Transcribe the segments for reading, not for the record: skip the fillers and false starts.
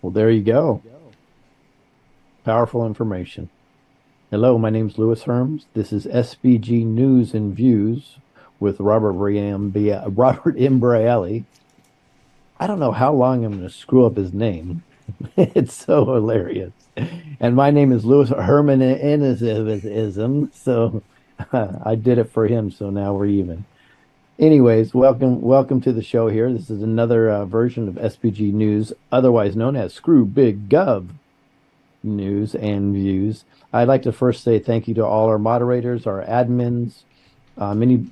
Well, there you go. Powerful information. Hello, my name's Louis Herms. This is SBG News and Views with Robert Imbrielli. I don't know how long I'm going to screw up his name. It's so hilarious. And my name is Louis Hermanism, so I did it for him, so now we're even. Anyways, welcome to the show here. This is another version of SPG News, otherwise known as Screw Big Gov News and Views. I'd like to first say thank you to all our moderators, our admins,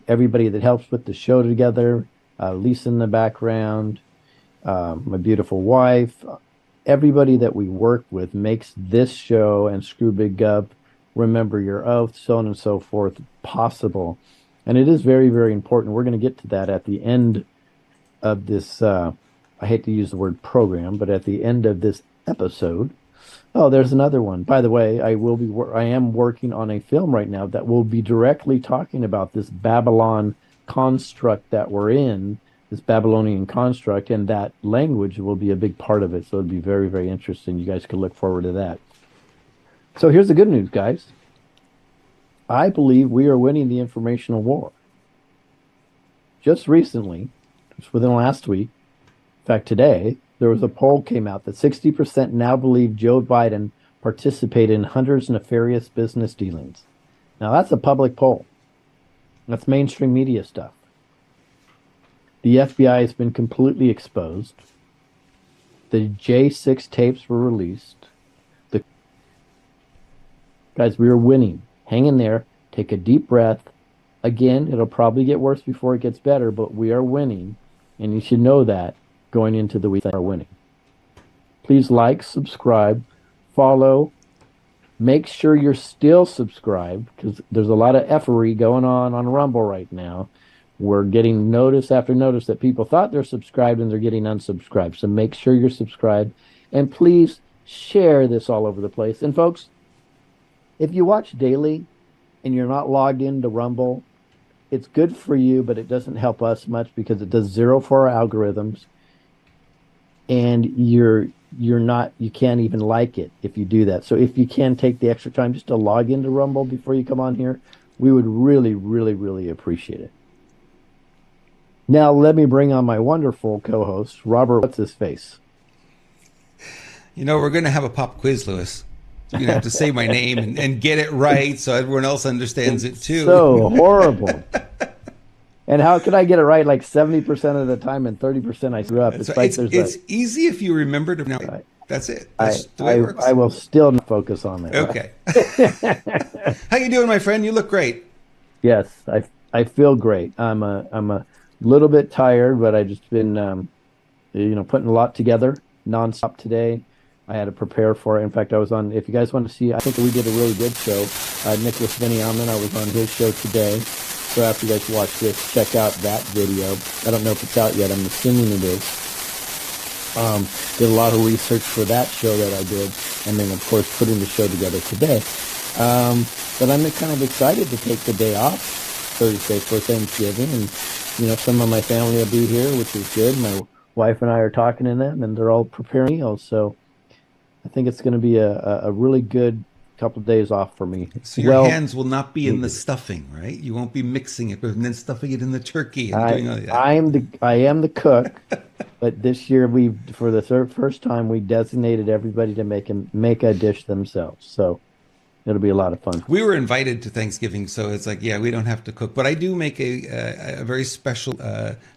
everybody that helps put the show together, Lisa in the background, my beautiful wife, everybody that we work with makes this show and Screw Big Gov, Remember Your Oath, so on and so forth, possible. And it is very, very important. We're going to get to that at the end of this, I hate to use the word program, but at the end of this episode. Oh, there's another one. By the way, I am working on a film right now that will be directly talking about this Babylon construct that we're in, this Babylonian construct, and that language will be a big part of it. So it'll be very, very interesting. You guys can look forward to that. So here's the good news, guys. I believe we are winning the informational war. Just recently, just within last week, in fact, today, there was a poll came out that 60% now believe Joe Biden participated in Hunter's nefarious business dealings. Now, that's a public poll. That's mainstream media stuff. The FBI has been completely exposed. The J6 tapes were released. Guys, we are winning. Hang in there. Take a deep breath. Again, it'll probably get worse before it gets better, but we are winning. And you should know that going into the week, we are winning. Please like, subscribe, follow. Make sure you're still subscribed because there's a lot of effery going on Rumble right now. We're getting notice after notice that people thought they're subscribed and they're getting unsubscribed. So make sure you're subscribed. And please share this all over the place. And folks, if you watch daily and you're not logged into Rumble, it's good for you, but it doesn't help us much because it does zero for our algorithms. And you can't even like it if you do that. So if you can take the extra time just to log into Rumble before you come on here, we would really, really, really appreciate it. Now let me bring on my wonderful co-host, Robert. What's his face? You know, we're going to have a pop quiz, Louis. You're going to have to say my name and get it right so everyone else understands it too. So horrible. And how could I get it right like 70% of the time and 30% I screw up? It's easy if you remember to know. Right. That's it. That's the way it works. I will still not focus on that. Okay. How you doing, my friend? You look great. Yes, I feel great. I'm a little bit tired, but I just been putting a lot together nonstop today. I had to prepare for it. In fact, I was on, if you guys want to see, I think we did a really good show. Nicholas Veniamin, I was on his show today. So after you guys watch this, check out that video. I don't know if it's out yet. I'm assuming it is. Did a lot of research for that show that I did. And then, of course, putting the show together today. But I'm kind of excited to take the day off Thursday for Thanksgiving. And, some of my family will be here, which is good. My wife and I are talking to them, and they're all preparing meals. So I think it's going to be a really good couple of days off for me. So your hands will not be in the stuffing, right? You won't be mixing it and then stuffing it in the turkey and doing all that. I am the cook, but this year for the first time we designated everybody to make a dish themselves. So it'll be a lot of fun. We were invited to Thanksgiving, so it's like, yeah, we don't have to cook. But I do make a very special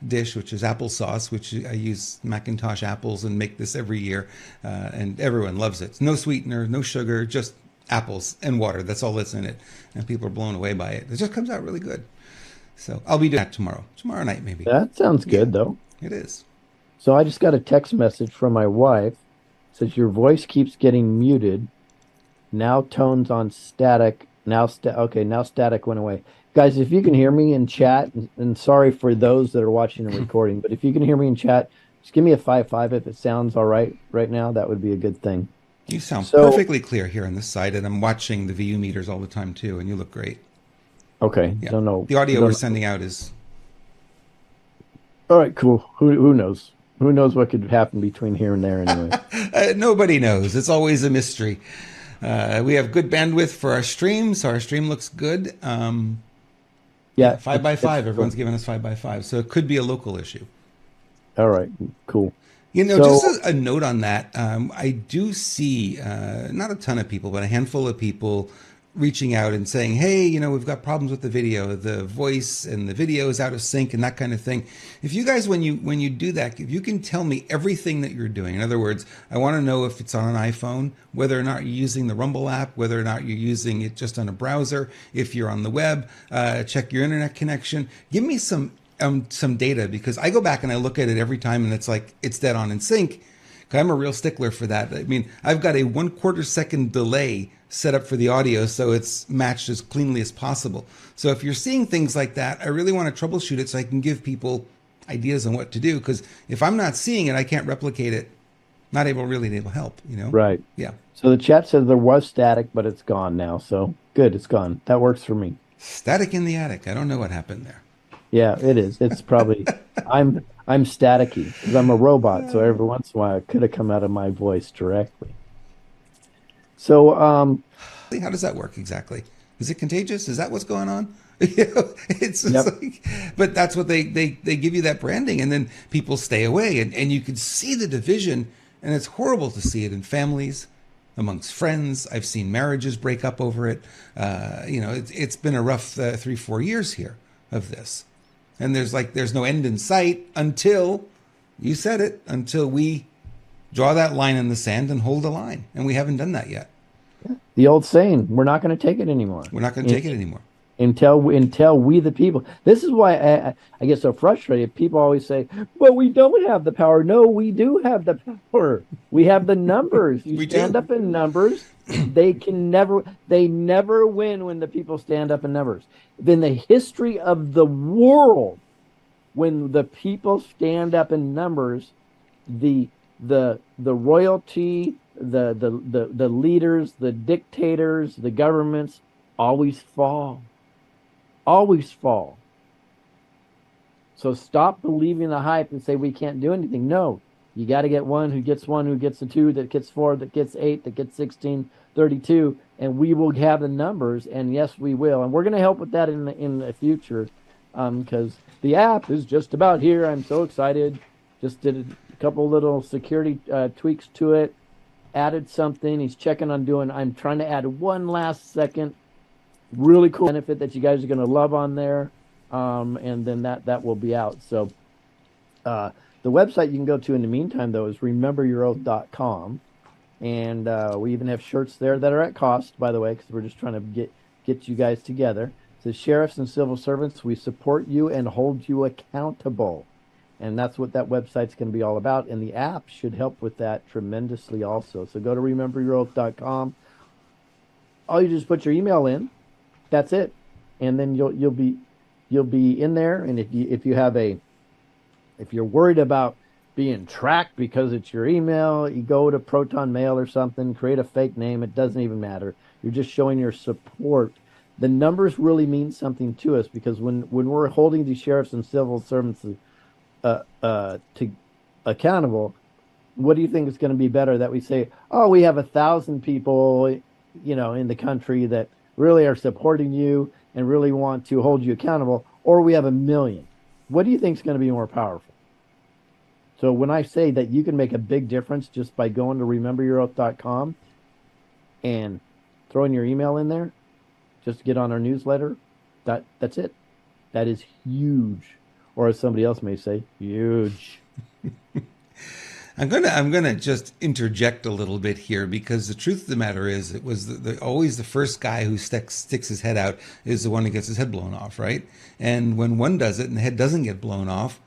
dish, which is applesauce, which I use Macintosh apples and make this every year. And everyone loves it. No sweetener, no sugar, just apples and water. That's all that's in it. And people are blown away by it. It just comes out really good. So I'll be doing that tomorrow night maybe. That sounds good, though. It is. So I just got a text message from my wife. It says, your voice keeps getting muted. Now tones on static. Now static went away. Guys, if you can hear me in chat, and sorry for those that are watching and recording, but if you can hear me in chat, just give me a 5-5 if it sounds all right now. That would be a good thing. You sound perfectly clear here on this side, and I'm watching the VU meters all the time too, and you look great. Okay, yeah. Don't know. The audio we're sending out is... All right, cool. Who knows? Who knows what could happen between here and there anyway. Nobody knows. It's always a mystery. We have good bandwidth for our stream, so our stream looks good. Yeah, Yeah, five by it's five. Everyone's cool. giving us 5 by 5, so it could be a local issue. All right, cool. Just So a note on that. I do see not a ton of people, but a handful of people reaching out and saying, "Hey, we've got problems with the video, the voice and the video is out of sync, and that kind of thing." If you guys, when you do that, if you can tell me everything that you're doing, in other words, I want to know if it's on an iPhone, whether or not you're using the Rumble app, whether or not you're using it just on a browser, if you're on the web, check your internet connection. Give me some data, because I go back and I look at it every time and it's like it's dead on in sync. I'm a real stickler for that. I mean, I've got a 1/4 second delay set up for the audio so it's matched as cleanly as possible. So if you're seeing things like that, I really want to troubleshoot it so I can give people ideas on what to do. Because if I'm not seeing it, I can't replicate it. Not able really to help. right. Yeah. So the chat says there was static, but it's gone now. So good, it's gone. That works for me. Static in the attic. I don't know what happened there. Yeah, it is. It's probably I'm staticky because I'm a robot. So every once in a while, it could have come out of my voice directly. So How does that work exactly? Is it contagious? Is that what's going on? It's just yep. like, but that's what they give you, that branding, and then people stay away, and you can see the division, and it's horrible to see it in families, amongst friends. I've seen marriages break up over it. It's been a rough 3-4 years here of this, and there's no end in sight until you said it, until we draw that line in the sand and hold a line, and we haven't done that yet. The old saying, we're not going to take it anymore. We're not going to take it anymore. Until we the people. This is why I get so frustrated. People always say, "But we don't have the power." No, we do have the power. We have the numbers. You We stand do. up in numbers. They never win when the people stand up in numbers. In the history of the world, when the people stand up in numbers, the royalty, the leaders, the dictators, the governments always fall. Always fall. So stop believing the hype and say we can't do anything. No, you got to get one who gets a two, that gets four, that gets eight, that gets 16, 32, and we will have the numbers. And yes, we will. And we're going to help with that in the future, because the app is just about here. I'm so excited. Just did a couple little security tweaks to it. Added something. He's checking on doing. I'm trying to add one last second really cool benefit that you guys are going to love on there, and then that will be out. So the website you can go to in the meantime, though, is rememberyouroath.com, and we even have shirts there that are at cost, by the way, because we're just trying to get you guys together. It says, sheriffs and civil servants, we support you and hold you accountable. And that's what that website's going to be all about, and the app should help with that tremendously also. So go to rememberyouroath.com. All you just put your email in. That's it, and then you'll be in there. And if you're worried about being tracked because it's your email, you go to Proton Mail or something, create a fake name. It doesn't even matter. You're just showing your support. The numbers really mean something to us, because when we're holding these sheriffs and civil servants to accountable, what do you think is going to be better? That we say, oh, we have 1,000 people, in the country that really are supporting you and really want to hold you accountable, or we have 1 million. What do you think is going to be more powerful? So when I say that you can make a big difference just by going to rememberyouroath.com and throwing your email in there, just to get on our newsletter, that's it. That is huge. Or as somebody else may say, huge. I'm gonna just interject a little bit here, because the truth of the matter is, it was always the first guy who sticks his head out is the one who gets his head blown off, right? And when one does it and the head doesn't get blown off,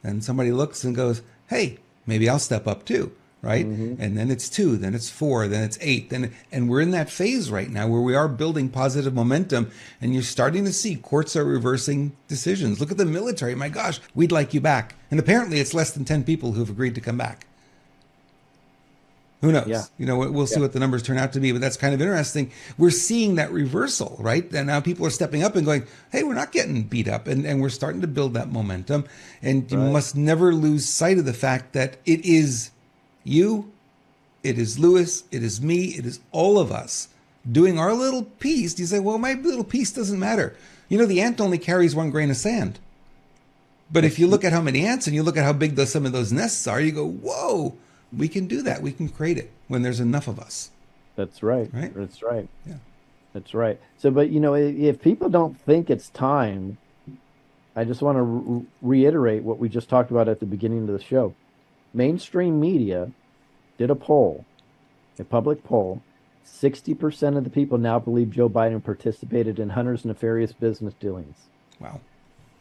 then somebody looks and goes, "Hey, maybe I'll step up too." Right? Mm-hmm. And then it's 2, then it's 4, then it's 8. And we're in that phase right now where we are building positive momentum, and you're starting to see courts are reversing decisions. Look at the military. My gosh, we'd like you back. And apparently it's less than 10 people who've agreed to come back. Who knows? Yeah. We'll see what the numbers turn out to be, but that's kind of interesting. We're seeing that reversal, right? And now people are stepping up and going, hey, we're not getting beat up. And we're starting to build that momentum. And you must never lose sight of the fact that it is You, it is Lewis, it is me, it is all of us doing our little piece. You say, well, my little piece doesn't matter. You know, the ant only carries 1 grain of sand. But if you look at how many ants and you look at how big some of those nests are, you go, whoa, we can do that. We can create it when there's enough of us. That's right. Right? That's right. Yeah. That's right. So, but if people don't think it's time, I just want to reiterate what we just talked about at the beginning of the show. Mainstream media did a poll, a public poll. 60% of the people now believe Joe Biden participated in Hunter's nefarious business dealings. Wow.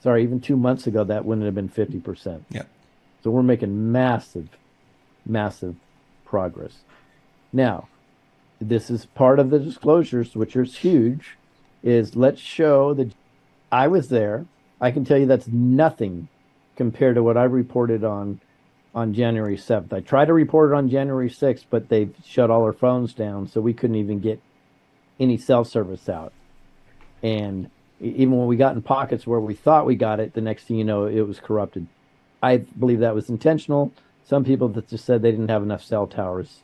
Sorry, even 2 months ago, that wouldn't have been 50%. Yeah. So we're making massive, massive progress. Now, this is part of the disclosures, which is huge, is let's show that I was there. I can tell you that's nothing compared to what I reported on January 7th. I tried to report it on January 6th, but they shut all our phones down, so we couldn't even get any cell service out. And even when we got in pockets where we thought we got it, the next thing you know, it was corrupted. I believe that was intentional. Some people that just said they didn't have enough cell towers.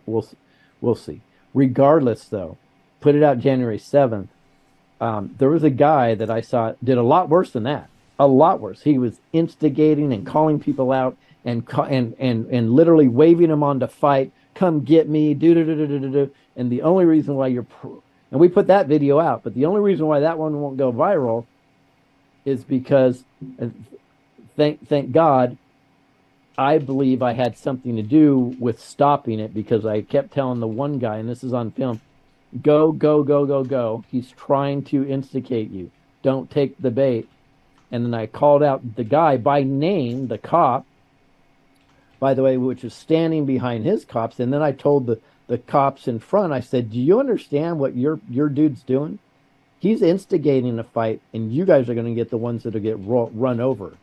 We'll see. Regardless, though, put it out January 7th. There was a guy that I saw did a lot worse than that. A lot worse. He was instigating and calling people out and literally waving them on to fight. Come get me. Do. And the only reason why and we put that video out, but the only reason why that one won't go viral is because, thank God, I believe I had something to do with stopping it, because I kept telling the one guy, and this is on film, go, go, go, go, go. He's trying to instigate you. Don't take the bait. And then I called out the guy by name, the cop, by the way, which was standing behind his cops. And then I told the cops in front, I said, do you understand what your dude's doing? He's instigating a fight, and you guys are going to get the ones that'll get run over.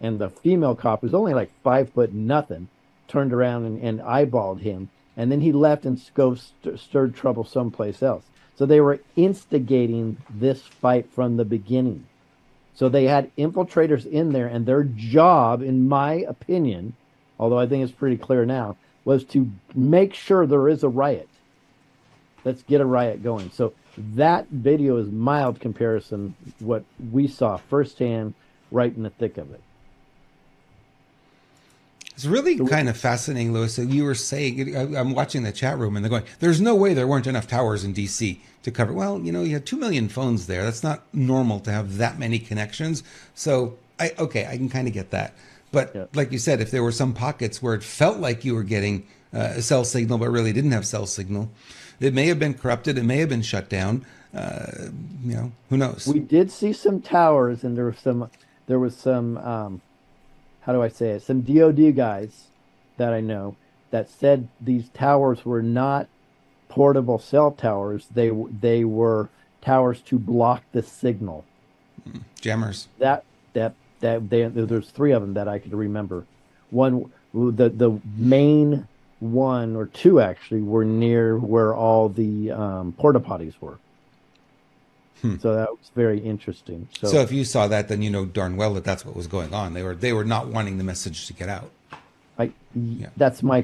And the female cop, who's only like 5'0", turned around and eyeballed him. And then he left and stirred trouble someplace else. So they were instigating this fight from the beginning. So they had infiltrators in there, and their job, in my opinion, although I think it's pretty clear now, was to make sure there is a riot. Let's get a riot going. So that video is mild comparison what we saw firsthand right in the thick of it. It's really kind of fascinating, Lewis. You were saying, I'm watching the chat room and they're going, there's no way there weren't enough towers in DC to cover. Well, you had 2 million phones there. That's not normal to have that many connections. So, I can kind of get that. But like you said, if there were some pockets where it felt like you were getting a cell signal, but really didn't have cell signal, it may have been corrupted. It may have been shut down. Who knows? We did see some towers, and there was some how do I say it? Some DOD guys that I know that said these towers were not portable cell towers. They were towers to block the signal. Jammers. There's 3 of them that I could remember. One, the main one or 2 actually were near where all the porta potties were. So that was very interesting. So if you saw that, then you know darn well that that's what was going on. They were not wanting the message to get out. That's my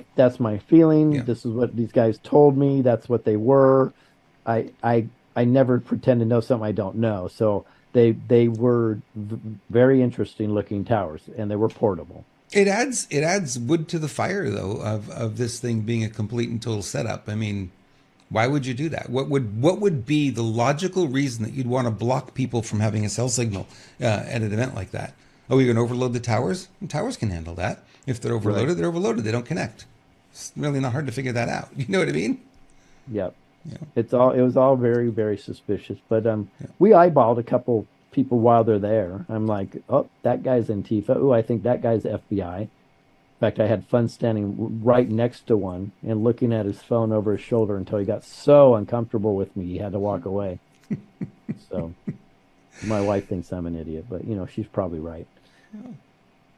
feeling. Yeah. This is what these guys told me. That's what they were. I never pretend to know something I don't know. So they were very interesting looking towers, and they were portable. It adds wood to the fire, though, of this thing being a complete and total setup. I mean, why would you do that? What would be the logical reason that you'd want to block people from having a cell signal at an event like that? Oh, you're going to overload the towers? The towers can handle that. If they're overloaded, right. They're overloaded. They don't connect. It's really not hard to figure that out. You know what I mean? Yep. Yeah. It was all very, very suspicious. But we eyeballed a couple people while they're there. I'm like, oh, that guy's Antifa. Oh, I think that guy's FBI. In fact, I had fun standing right next to one and looking at his phone over his shoulder until he got so uncomfortable with me he had to walk away. So my wife thinks I'm an idiot, but she's probably right. Yeah.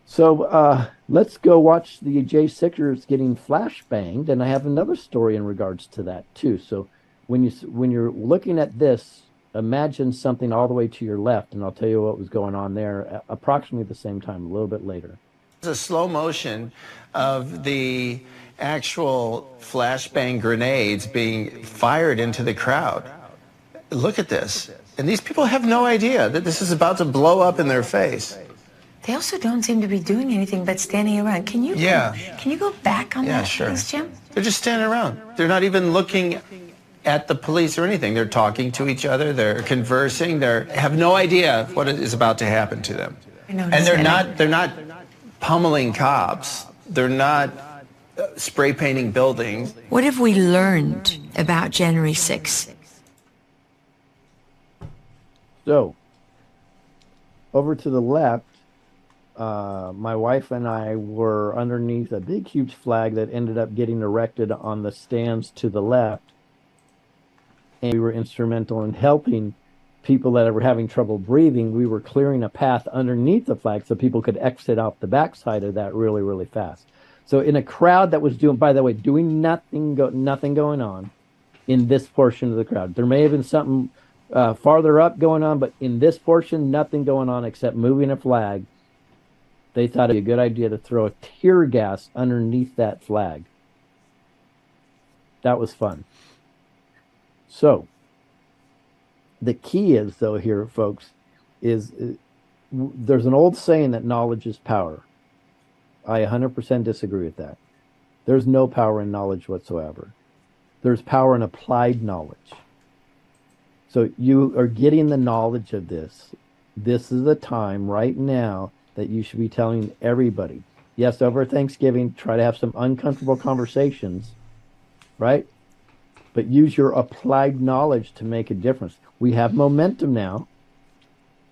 So let's go watch the J6ers getting flashbanged, and I have another story in regards to that too. So when you're looking at this, imagine something all the way to your left, and I'll tell you what was going on there at approximately the same time, a little bit later. A slow motion of the actual flashbang grenades being fired into the crowd. Look at this. And these people have no idea that this is about to blow up in their face. They also don't seem to be doing anything but standing around. Can you go back on that, sure. please, Jim? They're just standing around. They're not even looking at the police or anything. They're talking to each other. They're conversing. They have no idea what is about to happen to them. And they're not pummeling cops. They're not spray painting buildings. What have we learned about January 6th? So, over to the left, my wife and I were underneath a big, huge flag that ended up getting erected on the stands to the left. And we were instrumental in helping people that were having trouble breathing. We were clearing a path underneath the flag so people could exit out the backside of that really, really fast. So in a crowd that was doing, by the way, doing nothing going on in this portion of the crowd. There may have been something farther up going on, but in this portion, nothing going on except moving a flag. They thought it'd be a good idea to throw a tear gas underneath that flag. That was fun. So, the key is, though, here, folks, is there's an old saying that knowledge is power. I 100% disagree with that. There's no power in knowledge whatsoever. There's power in applied knowledge. So you are getting the knowledge of this. This is the time right now that you should be telling everybody. Yes, over Thanksgiving, try to have some uncomfortable conversations, right? But use your applied knowledge to make a difference. We have momentum now.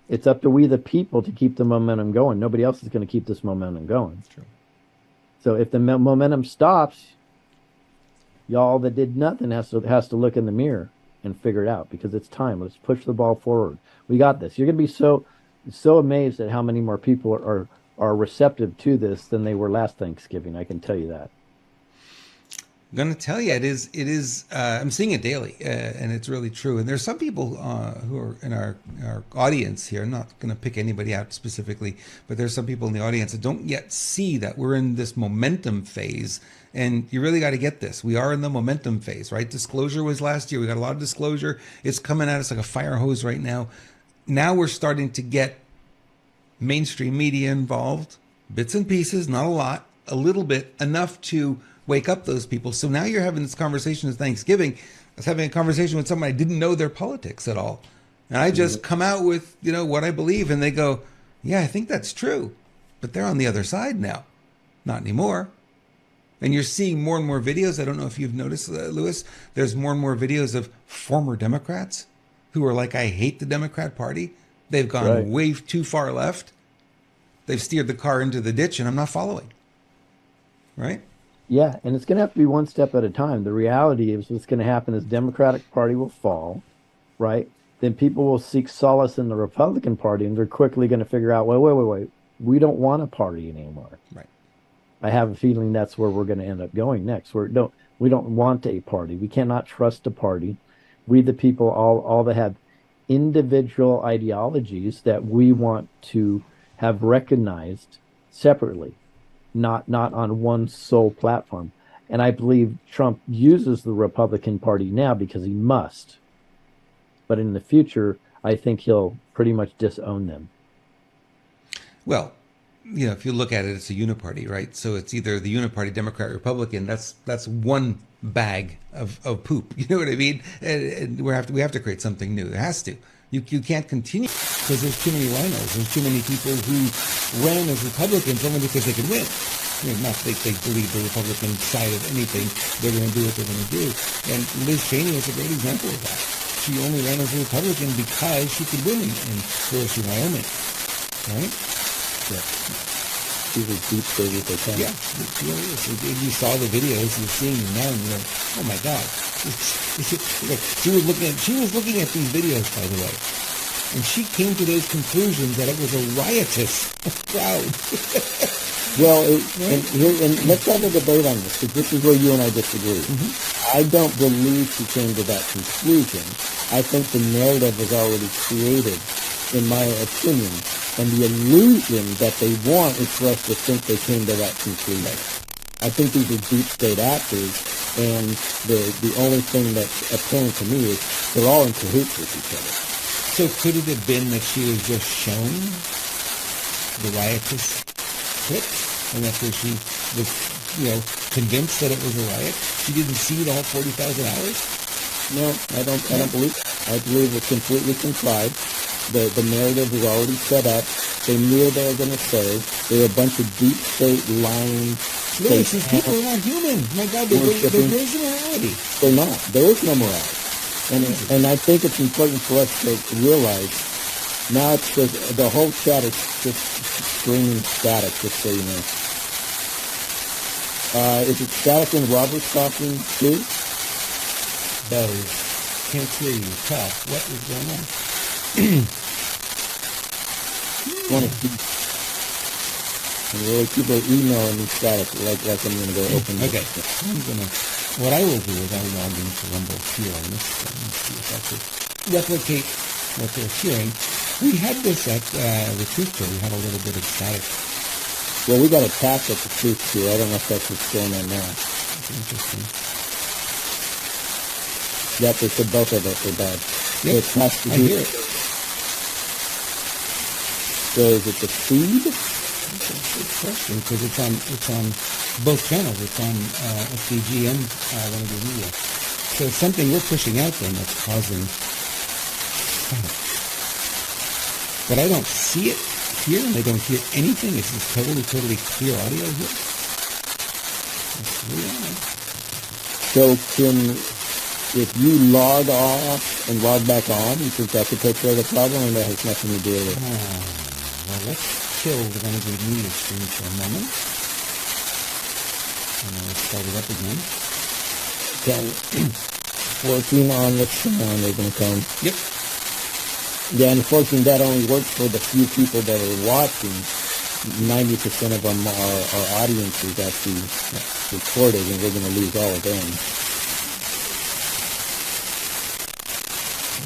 It's up to we, the people, to keep the momentum going. Nobody else is going to keep this momentum going. True. So if the momentum stops, y'all that did nothing has to look in the mirror and figure it out, because it's time. Let's push the ball forward. We got this. You're going to be so amazed at how many more people are receptive to this than they were last Thanksgiving. I can tell you that. I'm going to tell you, it is. I'm seeing it daily, and it's really true. And there's some people who are in our audience here. I'm not going to pick anybody out specifically, but there's some people in the audience that don't yet see that we're in this momentum phase. And you really got to get this. We are in the momentum phase, right? Disclosure was last year. We got a lot of disclosure. It's coming at us like a fire hose right now. Now we're starting to get mainstream media involved, bits and pieces, not a lot, a little bit, enough to wake up those people. So now you're having this conversation at Thanksgiving. I was having a conversation with someone I didn't know their politics at all. And I just come out with, what I believe. And they go, yeah, I think that's true. But they're on the other side now. Not anymore. And you're seeing more and more videos. I don't know if you've noticed, Lewis, there's more and more videos of former Democrats who are like, I hate the Democrat Party. They've gone way too far left. They've steered the car into the ditch, and I'm not following. Right? Yeah, and it's going to have to be one step at a time. The reality is what's going to happen is Democratic Party will fall, right? Then people will seek solace in the Republican Party, and they're quickly going to figure out, wait. We don't want a party anymore. Right. I have a feeling that's where we're going to end up going next. We don't want a party. We cannot trust a party. We, the people, all that have individual ideologies that we want to have recognized separately, not on one sole platform. And I believe Trump uses the Republican Party now because he must. But in the future, I think he'll pretty much disown them. Well, if you look at it, it's a uniparty, right? So it's either the uniparty, Democrat, Republican. That's one bag of poop. You know what I mean? And we have to create something new. There has to. You can't continue because there's too many rhinos. There's too many people who ran as Republicans only because they could win. Not that they believe the Republican side of anything. They're going to do what they're going to do. And Liz Cheney is a great example of that. She only ran as a Republican because she could win in Soros, Wyoming, right? Yeah. She's as deep state as they can. Yeah, it really is. You saw the videos, you're seeing them now, and you're like, oh my God. She was looking at these videos, by the way, and she came to those conclusions that it was a riotous crowd. Well, and let's have a debate on this, because this is where you and I disagree. Mm-hmm. I don't believe she came to that conclusion. I think the narrative was already created, in my opinion. And the illusion that they want is for us to think they came to that conclusion. I think these are deep state actors, and the only thing that's apparent to me is they're all in cahoots with each other. So could it have been that she was just shown the riotous clips, and that's where she was, convinced that it was a riot? She didn't see the whole 40,000 hours? No, I don't believe. I believe it's completely contrived. The narrative was already set up. They knew what they were going to say. They were a bunch of deep state lying. These people are not human. My God, there is morality. They're not. There is no morality. And I think it's important for us to realize now it's just, the whole chat is just screaming static, just so you know. Is it static when Robert's talking too? Those. Can't hear you. Tough. What is going on? Want to keep, and really people are emailing me static like I'm going to go open this. Okay. What I will do is I'll log into Rumble here on this thing and see if I could replicate what they're hearing. We had this at the Truth Show. We had a little bit of static. Well, we got attacked at the Truth Show. I don't know if that's what's going on now. That's interesting. Yep, they said both of us are bad. Yep, so it has to I do. hear it. So is it the feed? That's a good question, because it's on both channels. It's on FDG and Renegade Media. So it's something we're pushing out then that's causing static. But I don't see it here, and I don't hear anything. It's just totally clear audio here. That's really odd. So if you log off and log back on, you think that could take care of the problem, and that has nothing to do with it? Well, let's kill the Renegade Media stream for a moment. And then let's start it up again. Working on the sound, they're going to come. Yep. Yeah, unfortunately, that only works for the few people that are watching. 90% of them, our audience is actually recorded, and we're going to lose all of them.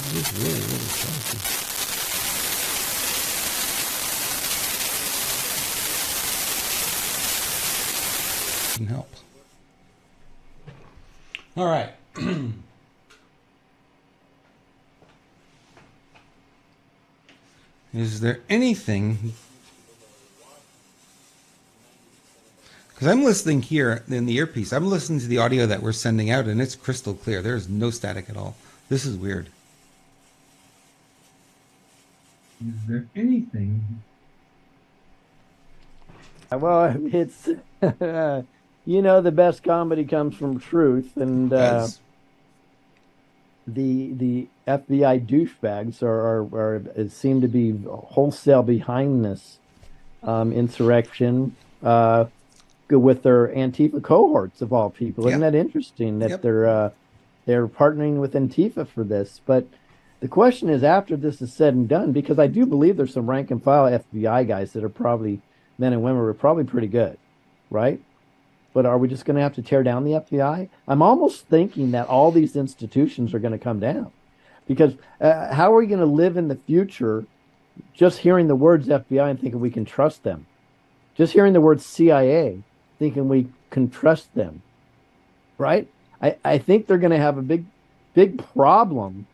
It is really saucy. Can help. All right. Is there anything? Because I'm listening here in the earpiece. I'm listening to the audio that we're sending out, and it's crystal clear. There's no static at all. This is weird. Is there anything? Well, it's the best comedy comes from truth, and the FBI douchebags are seem to be wholesale behind this insurrection with their Antifa cohorts of all people. Isn't that interesting that they're partnering with Antifa for this? But the question is, after this is said and done, because I do believe there's some rank and file FBI guys that are probably men and women are probably pretty good, right? But are we just going to have to tear down the FBI? I'm almost thinking that all these institutions are going to come down, because how are we going to live in the future just hearing the words FBI and thinking we can trust them? Just hearing the word CIA, thinking we can trust them, right? I think they're going to have a big problem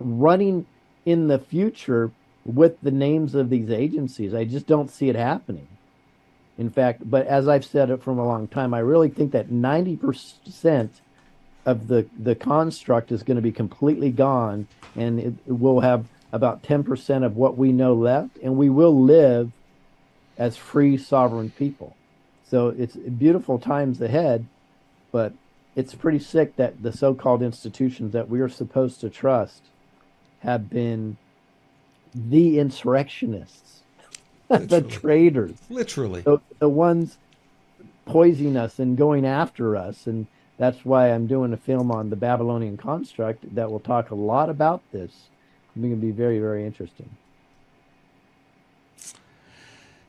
running in the future with the names of these agencies. I just don't see it happening. In fact, but as I've said it from a long time, I really think that 90% of the construct is going to be completely gone, and we'll have about 10% of what we know left, and we will live as free, sovereign people. So it's beautiful times ahead, but it's pretty sick that the so-called institutions that we are supposed to trust have been the insurrectionists, the traitors, literally the ones poisoning us and going after us. And that's why I'm doing a film on the Babylonian construct that will talk a lot about this. It's going to be very, very interesting.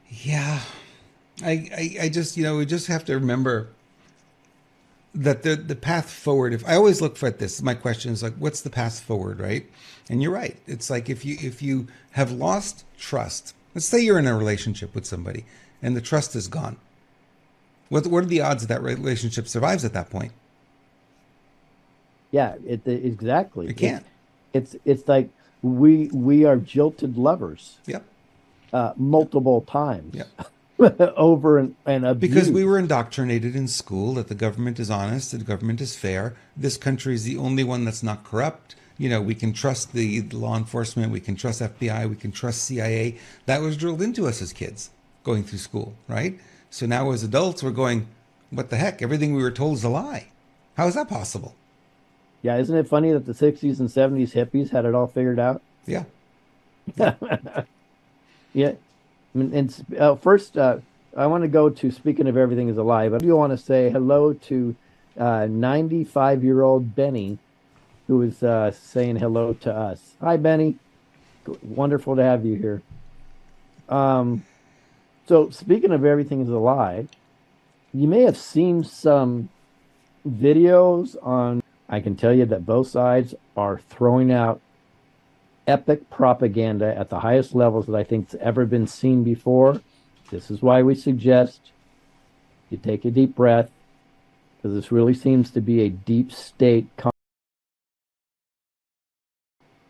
Yeah, I just, we just have to remember that the path forward, if I always look for this, my question is like, what's the path forward, right? And you're right. It's like if you have lost trust, let's say you're in a relationship with somebody and the trust is gone. What are the odds that relationship survives at that point? Yeah, exactly. It can't. It's like we are jilted lovers, Yep. multiple times Yep. over and Because we abused. were indoctrinated in school that the government is honest, that the government is fair. This country is the only one that's not corrupt. We can trust the law enforcement, we can trust FBI, we can trust CIA. That was drilled into us as kids going through school, right? So now as adults, we're going, what the heck? Everything we were told is a lie. How is that possible? Yeah, isn't it funny that the 60s and 70s hippies had it all figured out? Yeah. Yeah. And first, I want to go to speaking of everything is a lie, but I do want to say hello to 95-year-old Benny, who is saying hello to us. Hi, Benny. Wonderful to have you here. Um, so, speaking of everything is a lie, you may have seen some videos on. I can tell you that both sides are throwing out epic propaganda at the highest levels that I think's ever been seen before. This is why we suggest you take a deep breath, because this really seems to be a deep state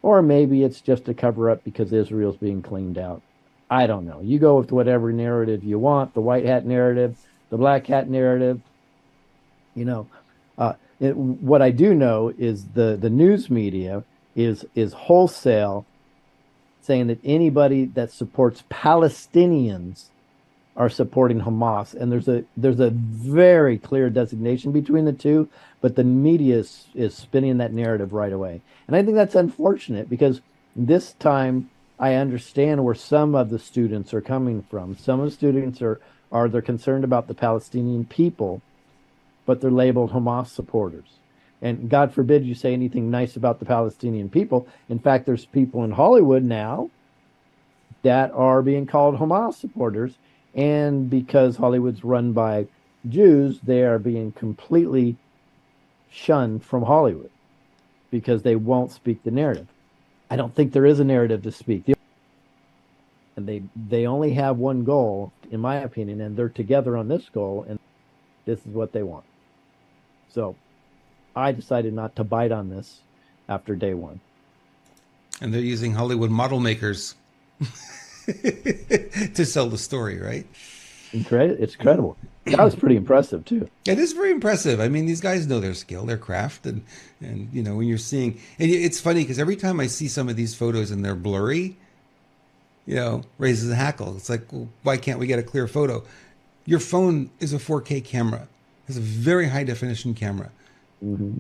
or maybe it's just a cover up because Israel's being cleaned out. I don't know. You go with whatever narrative you want, the white hat narrative, the black hat narrative. You know, what I do know is the news media is wholesale saying that anybody that supports Palestinians are supporting Hamas, and there's a very clear designation between the two, but the media is spinning that narrative right away, and I think that's unfortunate because this time I understand where some of the students are coming from. Some of the students are they're concerned about the Palestinian people, but they're labeled Hamas supporters. And God forbid you say anything nice about the Palestinian people. In fact, there's people in Hollywood now that are being called Hamas supporters. And because Hollywood's run by Jews, they are being completely shunned from Hollywood because they won't speak the narrative. I don't think there is a narrative to speak. And they only have one goal, in my opinion, and they're together on this goal, and this is what they want. So I decided not to bite on this after day one. And they're using Hollywood model makers to sell the story, right? It's incredible. That was pretty impressive too. It is very impressive. I mean, these guys know their skill, their craft, and when you're seeing, and it's funny because every time I see some of these photos and they're blurry, raises a hackle. It's like, well, why can't we get a clear photo? Your phone is a 4K camera. It's a very high definition camera. Mm-hmm.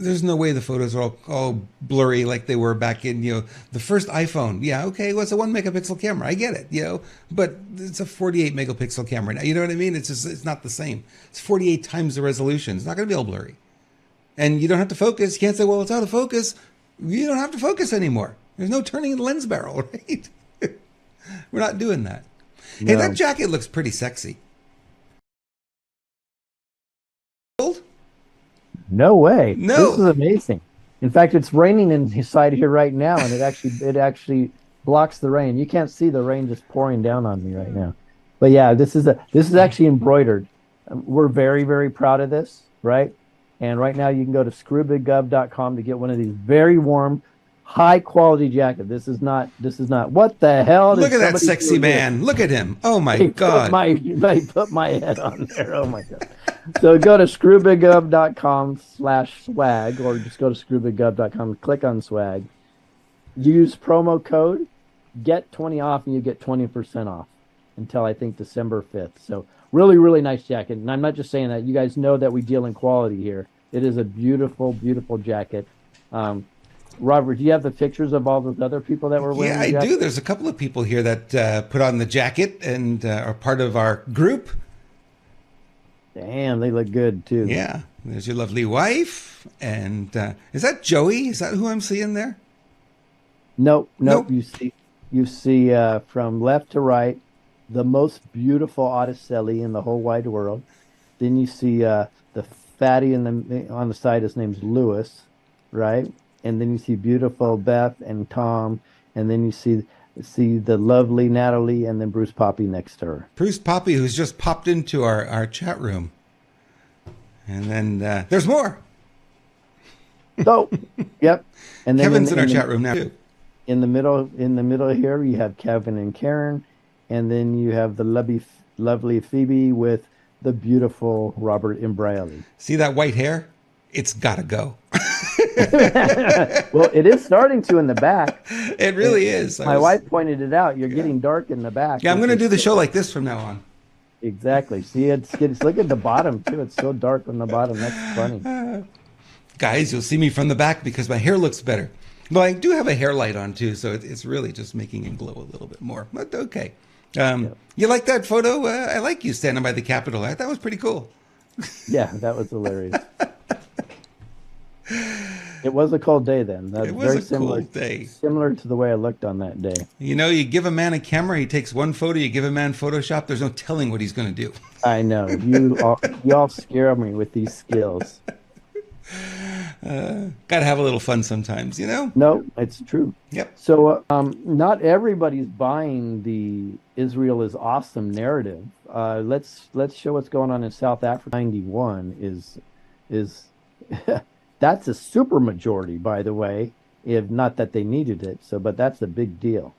There's no way the photos are all blurry like they were back in, the first iPhone. Yeah, okay, well, it's a 1 megapixel camera. I get it, but it's a 48 megapixel camera now. You know what I mean? It's not the same. It's 48 times the resolution. It's not going to be all blurry. And you don't have to focus. You can't say, well, it's out of focus. You don't have to focus anymore. There's no turning the lens barrel, right? We're not doing that. No. Hey, that jacket looks pretty sexy. No way. No. This is amazing. In fact, it's raining inside here right now, and it actually blocks the rain. You can't see the rain just pouring down on me right now. But yeah, this is actually embroidered. We're very, very proud of this, right? And right now you can go to screwbiggov.com to get one of these very warm, high quality jacket. This is not what the hell? Look at that sexy man. Look at him. Oh my God. Put my head on there. Oh my God. So go to screwbiggov.com/swag, or just go to screwbiggov.com, click on swag, use promo code, get 20 off, and you get 20% off until I think December 5th. So really, really nice jacket. And I'm not just saying that. You guys know that we deal in quality here. It is a beautiful, beautiful jacket. Robert, do you have the pictures of all those other people that were wearing the jacket? I do. There's a couple of people here that put on the jacket and are part of our group. Damn, they look good too. Yeah. There's your lovely wife. And is that Joey? Is that who I'm seeing there? Nope. You see from left to right, the most beautiful Otticelli in the whole wide world. Then you see the fatty on the side. His name's Lewis, right? And then you see beautiful Beth and Tom, and then you see See the lovely Natalie and then Bruce Poppy next to her. Bruce Poppy, who's just popped into our chat room. And then there's more. So, yep. And then Kevin's in our chat room now too. In the middle here, you have Kevin and Karen, and then you have the lovely Phoebe with the beautiful Robert Imbriali. See that white hair? It's gotta go. Well, it is starting to in the back. It really is. My wife pointed it out. You're getting dark in the back. Yeah, I'm going to do the show like this from now on. Exactly. See, it's look at the bottom too. It's so dark on the bottom. That's funny. Guys, you'll see me from the back because my hair looks better. Well, I do have a hair light on too, so it's really just making it glow a little bit more. But okay. You like that photo? I like you standing by the Capitol. That was pretty cool. Yeah, that was hilarious. It was a cold day then. That it was very a similar, cold day. Similar to the way I looked on that day. You know, you give a man a camera, he takes one photo, you give a man Photoshop, there's no telling what he's going to do. I know. You all scare me with these skills. Got to have a little fun sometimes, you know? No, it's true. Yep. So not everybody's buying the Israel is awesome narrative. Let's show what's going on in South Africa. 91 is that's a super majority, by the way, if not that they needed it. So, but that's a big deal.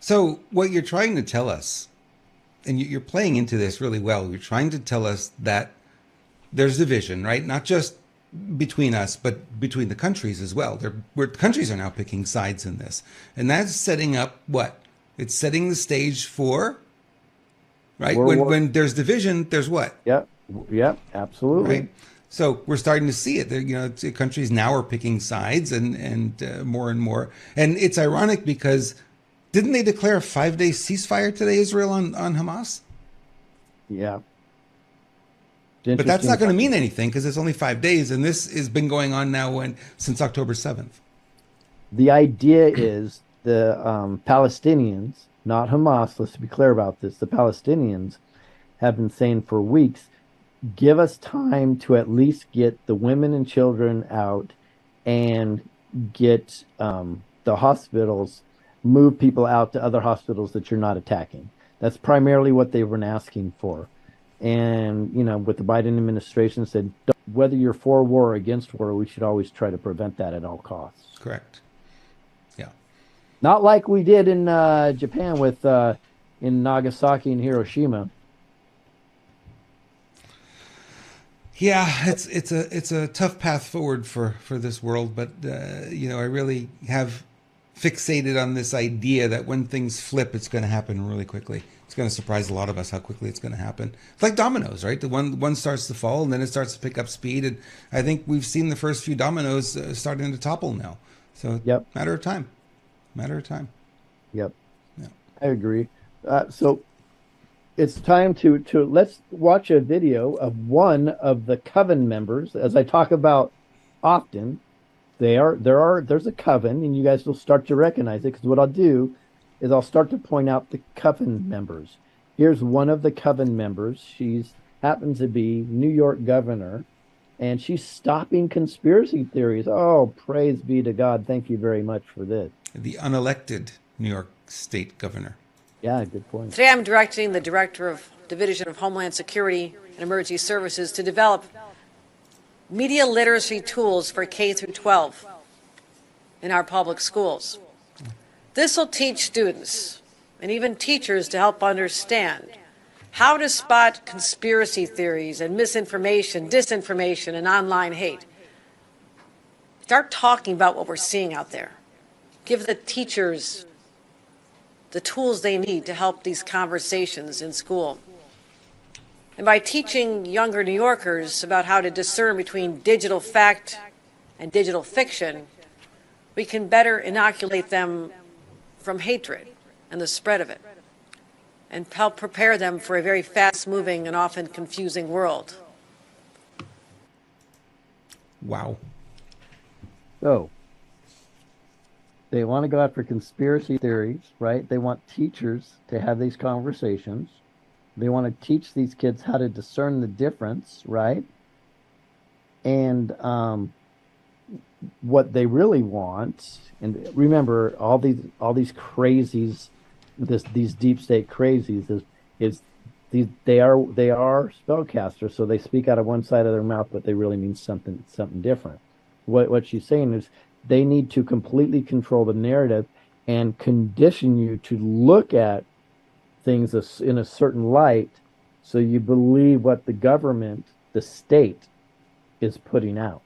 So what you're trying to tell us, and you're playing into this really well, you're trying to tell us that there's division, right? Not just between us, but between the countries as well. Where countries are now picking sides in this. And that's setting up what? It's setting the stage for, right? When there's division, there's what? Yep, absolutely. Right? So we're starting to see it. You know, countries now are picking sides and more and more. And it's ironic because didn't they declare a 5-day ceasefire today, Israel, on Hamas? Yeah. But that's not going to mean anything because it's only 5 days. And this has been going on now since October 7th. The idea is the Palestinians, not Hamas, let's be clear about this. The Palestinians have been saying for weeks, give us time to at least get the women and children out and get the hospitals, move people out to other hospitals that you're not attacking. That's primarily what they've been asking for. And, you know, with the Biden administration said, whether you're for war or against war, we should always try to prevent that at all costs. Correct. Yeah. Not like we did in Japan with in Nagasaki and Hiroshima. Yeah, it's a tough path forward for this world, but you know, I really have fixated on this idea that when things flip, it's going to happen really quickly. It's going to surprise a lot of us how quickly it's going to happen. It's like dominoes, right? The one starts to fall and then it starts to pick up speed, and I think we've seen the first few dominoes starting to topple now. So, matter of time. Yep. Yeah. I agree. So it's time to let's watch a video of one of the coven members. As I talk about often, there's a coven, and you guys will start to recognize it, because what I'll do is I'll start to point out the coven members. Here's one of the coven members. She's happens to be New York governor, and she's stopping conspiracy theories. Oh, praise be to God. Thank you very much for this. The unelected New York State governor. Yeah, good point. Today I'm directing the Director of Division of Homeland Security and Emergency Services to develop media literacy tools for K through 12 in our public schools. This will teach students and even teachers to help understand how to spot conspiracy theories and misinformation, disinformation, and online hate. Start talking about what we're seeing out there. Give the teachers the tools they need to help these conversations in school. And by teaching younger New Yorkers about how to discern between digital fact and digital fiction, we can better inoculate them from hatred and the spread of it, and help prepare them for a very fast-moving and often confusing world. Wow. So, they want to go after conspiracy theories, right? They want teachers to have these conversations. They want to teach these kids how to discern the difference, right? And what they really want, and remember all these crazies, these deep state crazies is they are spellcasters, so they speak out of one side of their mouth, but they really mean something different. What she's saying is they need to completely control the narrative and condition you to look at things in a certain light, so you believe what the government, the state, is putting out.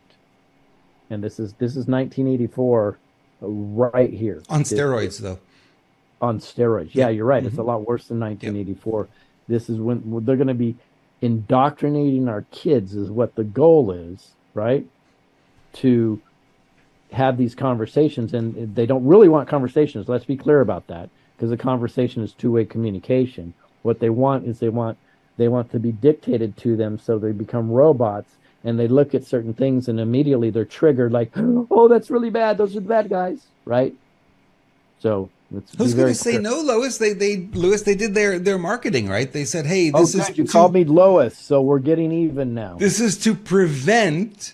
And this is 1984, right here. On steroids, though. On steroids. Yeah, you're right. It's a Mm-hmm. lot worse than Yep. 1984. This is when they're going to be indoctrinating our kids, is what the goal is, right? To have these conversations, and they don't really want conversations. Let's be clear about that, because a conversation is two-way communication. What they want is they want to be dictated to them, so they become robots, and they look at certain things and immediately they're triggered, like, oh, that's really bad. Those are the bad guys, right? So let's be Who's going very to say clear. no, Lois? They did their marketing, right? They said, hey, Oh, this is good. You called to, me Lois, so we're getting even now. this is to prevent,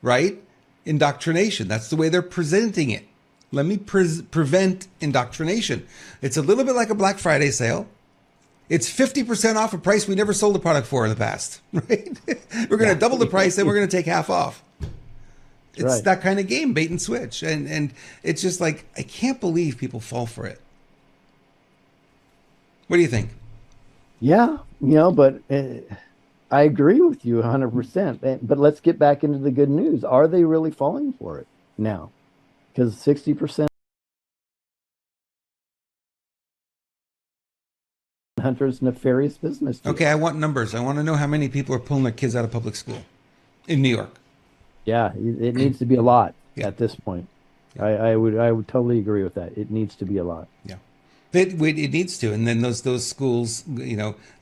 right, indoctrination. That's the way they're presenting it. Let me prevent indoctrination. It's a little bit like a Black Friday sale. It's 50% off a price we never sold a product for in the past, right? We're going to double the price, and we're going to take half off. It's Right. that kind of game, bait and switch. And it's just like, I can't believe people fall for it. What do you think? Yeah, but I agree with you 100%. But let's get back into the good news. Are they really falling for it now? Because 60% Hunter's nefarious business deal. Okay, I want numbers. I want to know how many people are pulling their kids out of public school in New York. Yeah, it needs to be a lot Yeah. at this point. I would totally agree with that. It needs to be a lot. Yeah. It needs to. And then those schools,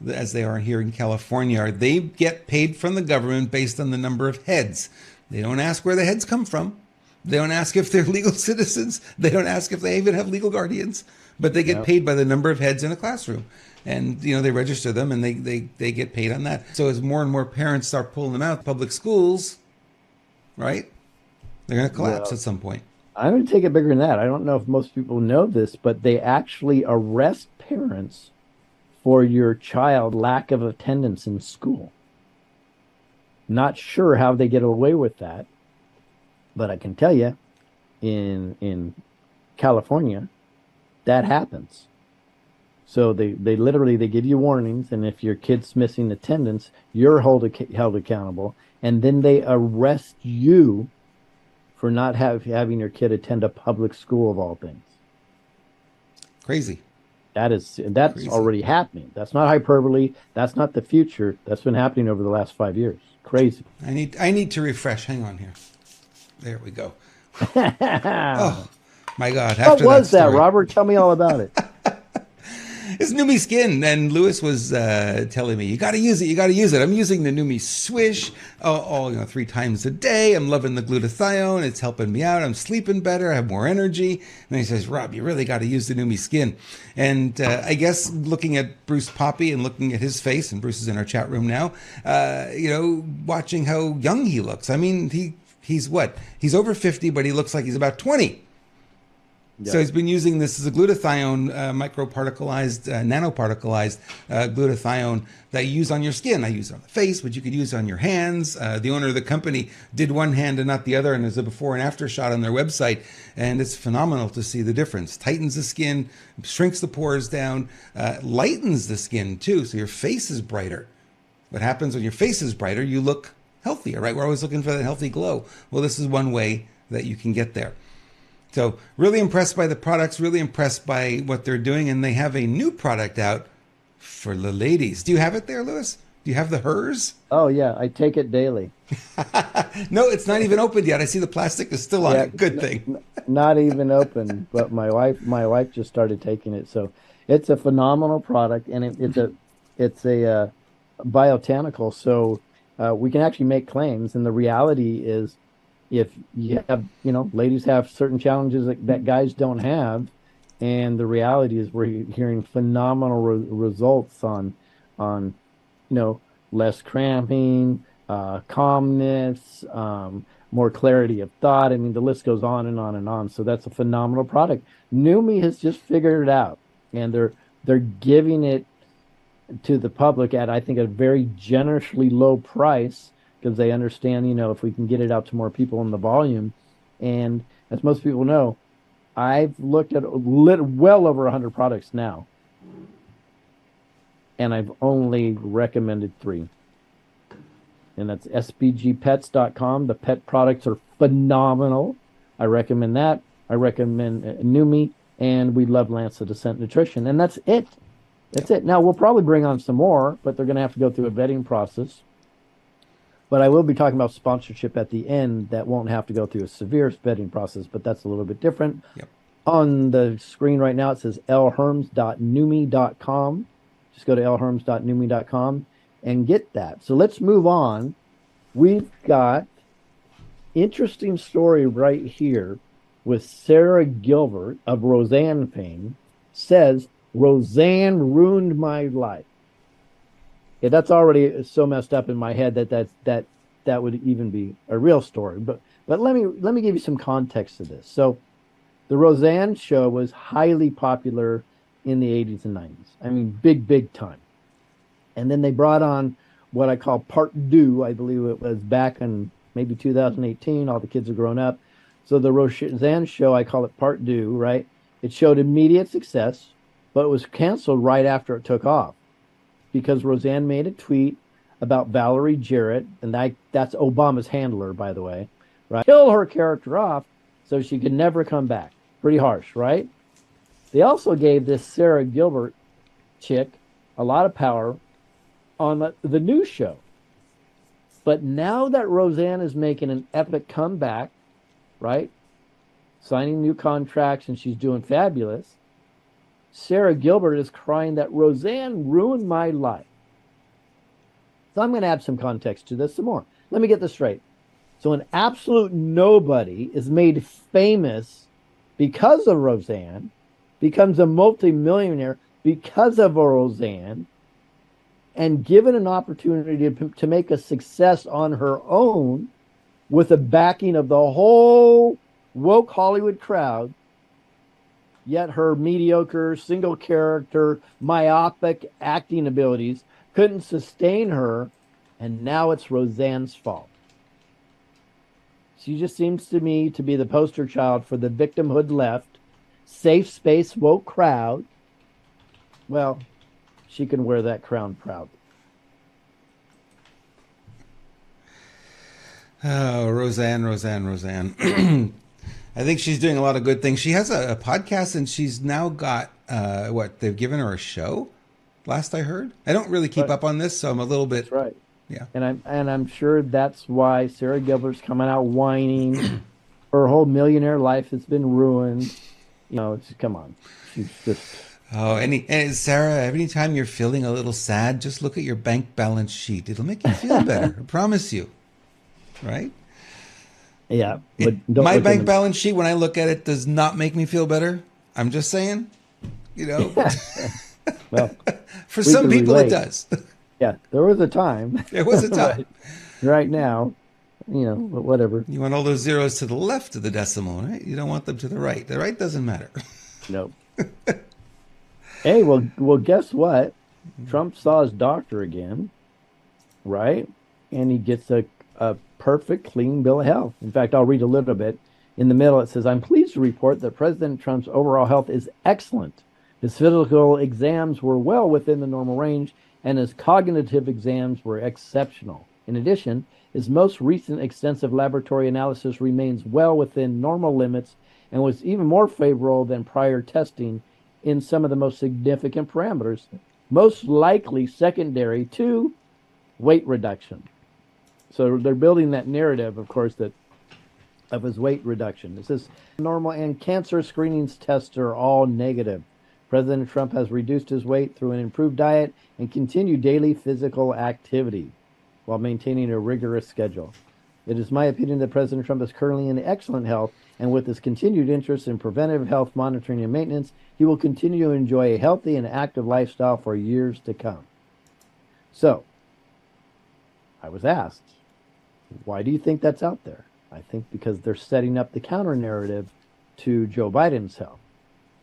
as they are here in California, they get paid from the government based on the number of heads. They don't ask where the heads come from. They don't ask if they're legal citizens. They don't ask if they even have legal guardians. But they get Yep. paid by the number of heads in a classroom. And, they register them, and they get paid on that. So as more and more parents start pulling them out, public schools, right, they're going to collapse Well, at some point. I'm going to take it bigger than that. I don't know if most people know this, but they actually arrest parents for your child lack of attendance in school. Not sure how they get away with that, but I can tell you, in California, that happens. So they literally they give you warnings, and if your kid's missing attendance, you're held accountable, and then they arrest you for not having your kid attend a public school, of all things. Crazy. That's Crazy. already happening. That's not hyperbole. That's not the future. That's been happening over the last 5 years. Crazy. I need to refresh. Hang on here. There we go. What Oh my God! After was that, story. Robert? Tell me all about it. It's Neumi Skin, and Lewis was telling me, you got to use it. You got to use it. I'm using the Neumi Swish 3 times a day. I'm loving the glutathione. It's helping me out. I'm sleeping better. I have more energy. And he says, Rob, you really got to use the Neumi Skin. And I guess looking at Bruce Poppy and looking at his face, and Bruce is in our chat room now, watching how young he looks. I mean, he's what? He's over 50, but he looks like he's about 20. Yeah. So he's been using this as a glutathione, nanoparticleized glutathione that you use on your skin. I use it on the face, but you could use it on your hands. The owner of the company did one hand and not the other, and there's a before and after shot on their website, and it's phenomenal to see the difference. Tightens the skin, shrinks the pores down, lightens the skin too, so your face is brighter. What happens when your face is brighter? You look healthier, right? We're always looking for that healthy glow. Well, this is one way that you can get there. So really impressed by the products, really impressed by what they're doing, and they have a new product out for the ladies. Do you have it there, Lewis? Do you have the Hers? Oh yeah, I take it daily. No, it's not even opened yet. I see the plastic is still on Yeah, it. Good thing. Not even open, but my wife just started taking it. So it's a phenomenal product, and it's a biotanical. So we can actually make claims, and the reality is, if you have, ladies have certain challenges that guys don't have, and the reality is we're hearing phenomenal results on, less cramping, calmness, more clarity of thought. I mean, the list goes on and on and on. So that's a phenomenal product. Neumi has just figured it out, and they're giving it to the public at, I think, a very generously low price, because they understand, if we can get it out to more people in the volume. And as most people know, I've looked at well over 100 products now, and I've only recommended 3. And that's sbgpets.com. The pet products are phenomenal. I recommend that. I recommend Neumi, and we love Lancet Ascent Nutrition. And that's it. That's it. Now, we'll probably bring on some more, but they're going to have to go through a vetting process. But I will be talking about sponsorship at the end that won't have to go through a severe vetting process, but that's a little bit different. Yep. On the screen right now, it says lherms.neumi.com. Just go to lherms.neumi.com and get that. So let's move on. We've got interesting story right here with Sarah Gilbert of Roseanne fame. Says, Roseanne ruined my life. Yeah, that's already so messed up in my head that would even be a real story. But let me give you some context to this. So the Roseanne show was highly popular in the 80s and 90s. I mean, big time. And then they brought on what I call part deux. I believe it was back in maybe 2018. All the kids are grown up. So the Roseanne show, I call it part deux, right? It showed immediate success, but it was canceled right after it took off, because Roseanne made a tweet about Valerie Jarrett, and that's Obama's handler, by the way, right? Kill her character off so she could never come back. Pretty harsh, right? They also gave this Sarah Gilbert chick a lot of power on the news show. But now that Roseanne is making an epic comeback, right? Signing new contracts, and she's doing fabulous, Sarah Gilbert is crying that Roseanne ruined my life. So I'm going to add some context to this some more. Let me get this straight. So an absolute nobody is made famous because of Roseanne, becomes a multimillionaire because of Roseanne, and given an opportunity to make a success on her own with the backing of the whole woke Hollywood crowd. Yet her mediocre, single character, myopic acting abilities couldn't sustain her, and now it's Roseanne's fault. She just seems to me to be the poster child for the victimhood left, safe space woke crowd. Well, she can wear that crown proudly. Oh, Roseanne. I think she's doing a lot of good things. She has a podcast, and she's now got they've given her a show. Last I heard, I don't really keep up on this, so I'm a little bit. That's right. Yeah, and I'm sure that's why Sarah Gilbert's coming out whining. Her whole millionaire life has been ruined. Come on, she's just. Oh, and Sarah, every time you're feeling a little sad, just look at your bank balance sheet. It'll make you feel better. I promise you. Right? Yeah, but my bank balance sheet, when I look at it, does not make me feel better. I'm just saying, Well, for some people it does. Yeah, there was a time. There was a time. Right now, but whatever. You want all those zeros to the left of the decimal, right? You don't want them to the right. The right doesn't matter. Nope. Hey, well, guess what? Trump saw his doctor again, right? And he gets a perfect, clean bill of health. In fact, I'll read a little bit. In the middle, it says, I'm pleased to report that President Trump's overall health is excellent. His physical exams were well within the normal range, and his cognitive exams were exceptional. In addition, his most recent extensive laboratory analysis remains well within normal limits and was even more favorable than prior testing in some of the most significant parameters, most likely secondary to weight reduction. So they're building that narrative, of course, that of his weight reduction. It says normal and cancer screenings tests are all negative. President Trump has reduced his weight through an improved diet and continued daily physical activity while maintaining a rigorous schedule. It is my opinion that President Trump is currently in excellent health, and with his continued interest in preventive health monitoring and maintenance, he will continue to enjoy a healthy and active lifestyle for years to come. So, I was asked, why do you think that's out there? I think because they're setting up the counter narrative to Joe Biden's health,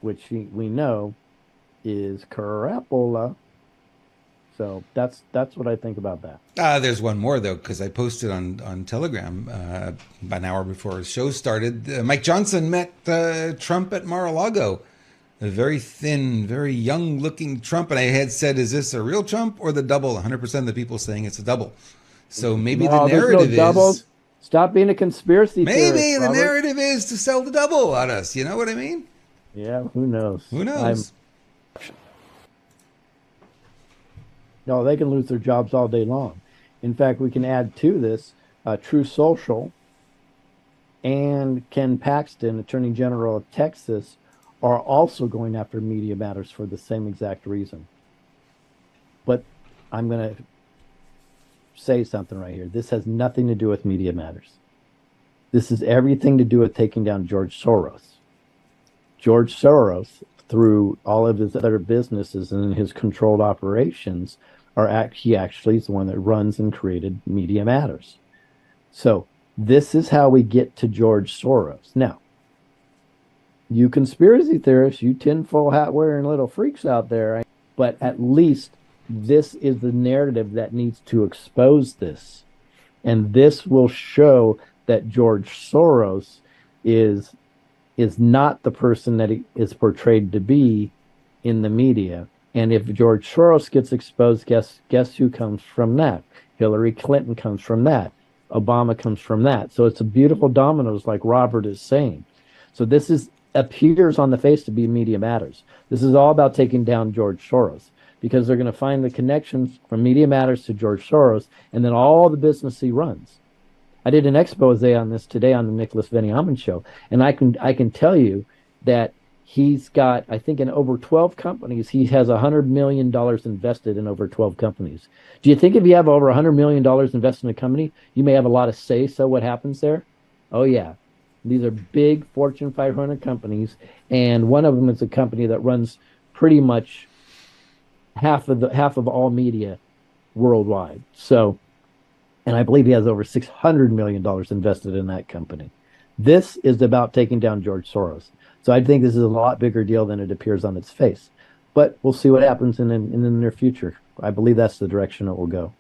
which we know is crapola. So that's what I think about that. There's one more though, because I posted on Telegram about an hour before his show started. Mike Johnson met Trump at Mar-a-Lago. A very thin, very young-looking Trump, and I had said, "Is this a real Trump or the double?" 100% of the people saying it's a double. So maybe the narrative is stop being a conspiracy theorist. Maybe the Robert. narrative is to sell the double on us. You know what I mean? Yeah, who knows? Who knows? No, they can lose their jobs all day long. In fact, we can add to this True Social and Ken Paxton, Attorney General of Texas, are also going after Media Matters for the same exact reason. But I'm going to say something right here. This has nothing to do with Media Matters. This is everything to do with taking down George Soros. George Soros, through all of his other businesses and his controlled operations, he actually is the one that runs and created Media Matters. So this is how we get to George Soros. Now, you conspiracy theorists, you tinfoil hat wearing little freaks out there, but at least this is the narrative that needs to expose this. And this will show that George Soros is not the person that he is portrayed to be in the media. And if George Soros gets exposed, guess who comes from that? Hillary Clinton comes from that. Obama comes from that. So it's a beautiful dominoes, like Robert is saying. So this appears on the face to be Media Matters. This is all about taking down George Soros, because they're going to find the connections from Media Matters to George Soros and then all the business he runs. I did an expose on this today on the Nicholas Veniamin show, and I can tell you that he's got, I think, in over 12 companies, he has $100 million invested in over 12 companies. Do you think if you have over $100 million invested in a company, you may have a lot of say-so what happens there? Oh, yeah. These are big Fortune 500 companies, and one of them is a company that runs pretty much half of all media worldwide. So, and I believe he has over $600 million invested in that company. This is about taking down George Soros. So I think this is a lot bigger deal than it appears on its face. But we'll see what happens in the near future. I believe that's the direction it will go.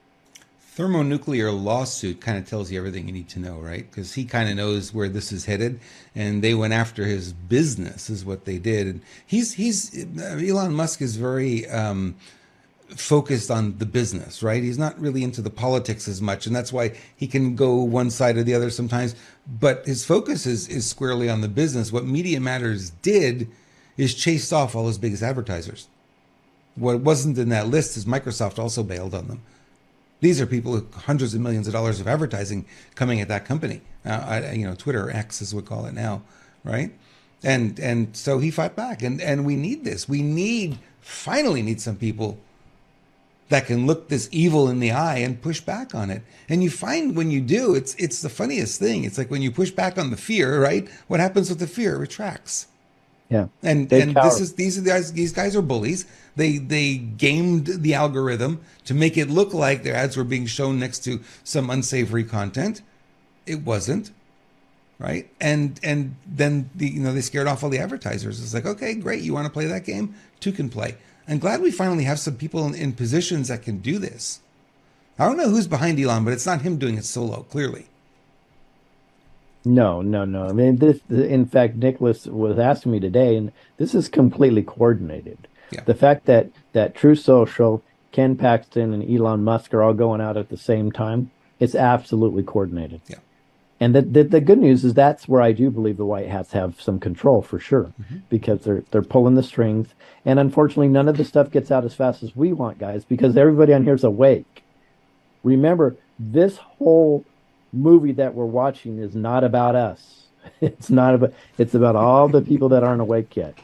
Thermonuclear lawsuit kind of tells you everything you need to know, right? Because he kind of knows where this is headed, and they went after his business, is what they did. And Elon Musk is very focused on the business, right? He's not really into the politics as much, and that's why he can go one side or the other sometimes. But his focus is squarely on the business. What Media Matters did is chased off all his biggest advertisers. What wasn't in that list is Microsoft also bailed on them. These are people with hundreds of millions of dollars of advertising coming at that company. Twitter, or X as we call it now, right? And so he fought back, and we need this. We finally need some people that can look this evil in the eye and push back on it. And you find when you do, it's the funniest thing. It's like when you push back on the fear, right? What happens with the fear? It retracts. Yeah. And these guys are bullies. They gamed the algorithm to make it look like their ads were being shown next to some unsavory content. It wasn't, right? And then they scared off all the advertisers. It's like, okay, great, you want to play that game? Two can play. I'm glad we finally have some people in positions that can do this. I don't know who's behind Elon, but it's not him doing it solo, clearly. No. I mean, in fact, Nicholas was asking me today, and this is completely coordinated. Yeah. The fact that True Social, Ken Paxton, and Elon Musk are all going out at the same time, it's absolutely coordinated. Yeah. And the good news is that's where I do believe the White Hats have some control for sure, because they're pulling the strings. And unfortunately, none of the stuff gets out as fast as we want, guys, because everybody on here is awake. Remember, this whole movie that we're watching is not about us. It's about all the people that aren't awake yet.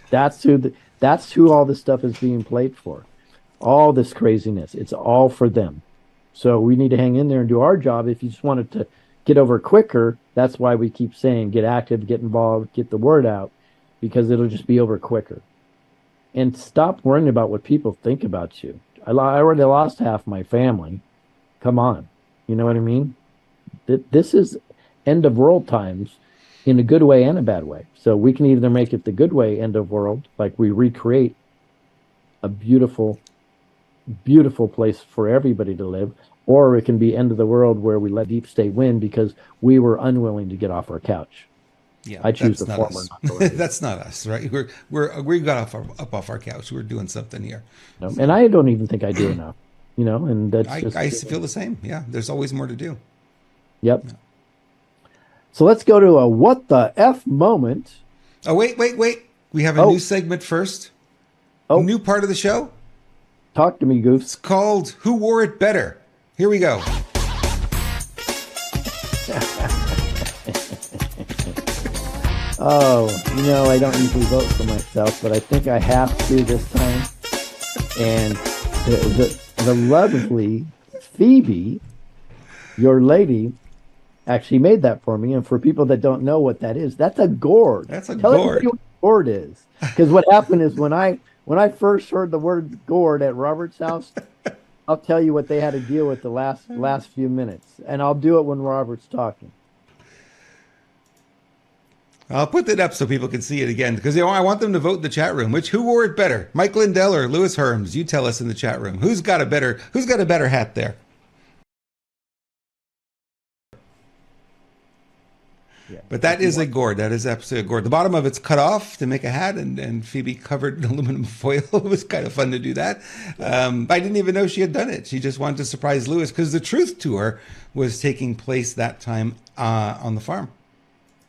That's who all this stuff is being played for. All this craziness, it's all for them. So we need to hang in there and do our job. If you just wanted to get over quicker, that's why we keep saying get active, get involved, get the word out, because it'll just be over quicker. And stop worrying about what people think about you. I already lost half my family. Come on. You know what I mean? This is end of world times in a good way and a bad way. So we can either make it the good way, end of world, like we recreate a beautiful, beautiful place for everybody to live, or it can be end of the world where we let deep state win because we were unwilling to get off our couch. Yeah, I choose the not former. us. That's not us, right? We got up off our couch. We're doing something here. No, and I don't even think I do enough, and that's I feel the same. Yeah, there's always more to do. Yep. Yeah. So let's go to a what the F moment. Oh, wait. We have a new segment first. Oh, new part of the show. Talk to me, Goofs. It's called Who Wore It Better? Here we go. Oh, I don't usually vote for myself, but I think I have to this time. And the lovely Phoebe, your lady, actually made that for me. And for people that don't know what that is, that's a gourd. That's a Tell gourd. everybody what a gourd is. Because what happened is when I first heard the word gourd at Robert's house, I'll tell you what they had to deal with the last few minutes. And I'll do it when Robert's talking. I'll put that up so people can see it again because I want them to vote in the chat room. Who wore it better, Mike Lindell or Louis Herms? You tell us in the chat room. Who's got a better hat there? Yeah. But that is a gourd. That is absolutely a gourd. The bottom of it's cut off to make a hat, and Phoebe covered in aluminum foil. It was kind of fun to do that. I didn't even know she had done it. She just wanted to surprise Louis because the truth tour was taking place that time on the farm.